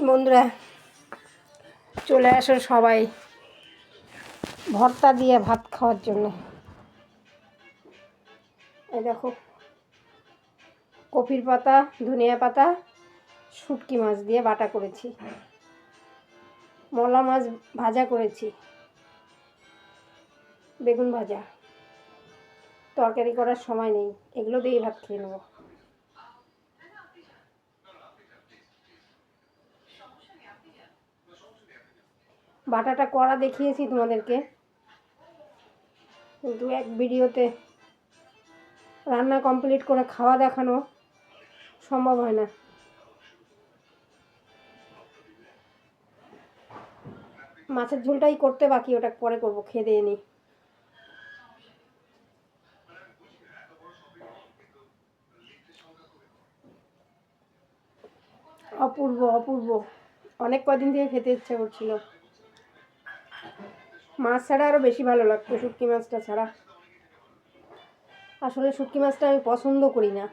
বন্ধুরা চলে আসো সবাই ভর্তা দিয়ে ভাত খাওয়ার জন্য। এই দেখো কপির পাতা, ধনিয়া পাতা, শুটকি মাছ দিয়ে বাটা করেছি, মলা মাছ ভাজা করেছি, বেগুন ভাজা। তরকারি করার সময় নেই, এগুলো দিয়েই ভাত খেয়ে নেবো। বাটাটা করা দেখিয়েছি তোমাদেরকে, কিন্তু এক ভিডিওতে রান্না কমপ্লিট করে খাওয়া দেখানো সম্ভব হয় না। মাছের ঝোলটাই করতে বাকি, ওটা পরে করবো, খেয়ে দিয়ে নিই। অপূর্ব অপূর্ব, অনেক কদিন থেকে খেতে ইচ্ছে করছিল। মাছ ছাড়া আরও বেশি ভালো লাগতো, শুটকি মাছটা ছাড়া। আসলে শুটকি মাছটা আমি পছন্দ করি না,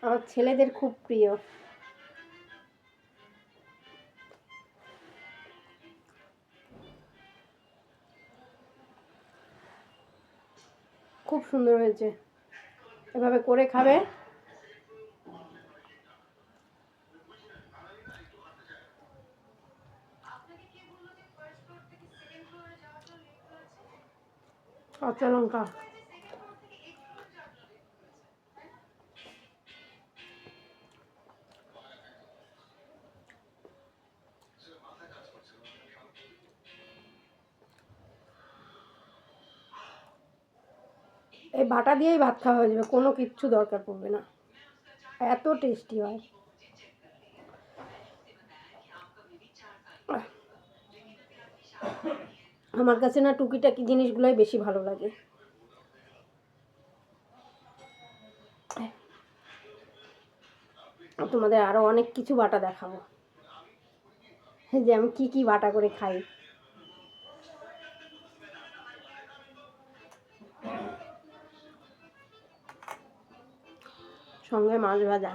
আমার ছেলেদের খুব প্রিয়। খুব সুন্দর হয়েছে, এভাবে করে খাবে। কাঁচা লঙ্কা, এই বাটা দিয়েই ভাত খাওয়া হয়ে যাবে, কোনো কিচ্ছু দরকার পড়বে না, এত টেস্টি হয়। আমার কাছে না টুকিটাকি জিনিসগুলোই বেশি ভালো লাগে। তোমাদের আরও অনেক কিছু বাটা দেখাবো, যে আমি কি কি বাটা করে খাই। সঙ্গে মাছ ভাজা।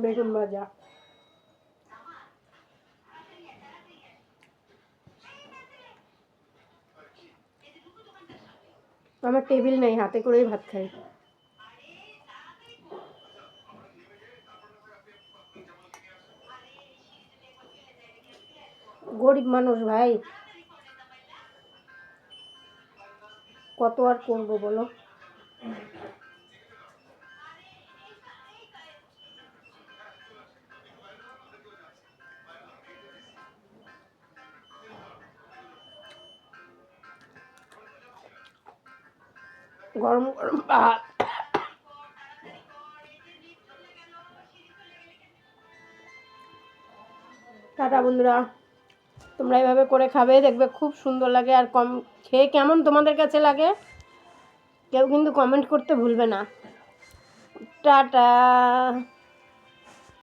বেগুন ভাজা। আমার টেবিল নেই, হাতে করেই ভাত খাই। গরিব মানুষ ভাই, কত আর করবো বলো। গরম গরম ভাত। টাটা বন্ধুরা, তোমরা এভাবে করে খাবে, দেখবে খুব সুন্দর লাগে। আর খেয়ে কেমন তোমাদের কাছে লাগে কেউ কিন্তু কমেন্ট করতে ভুলবে না। টাটা।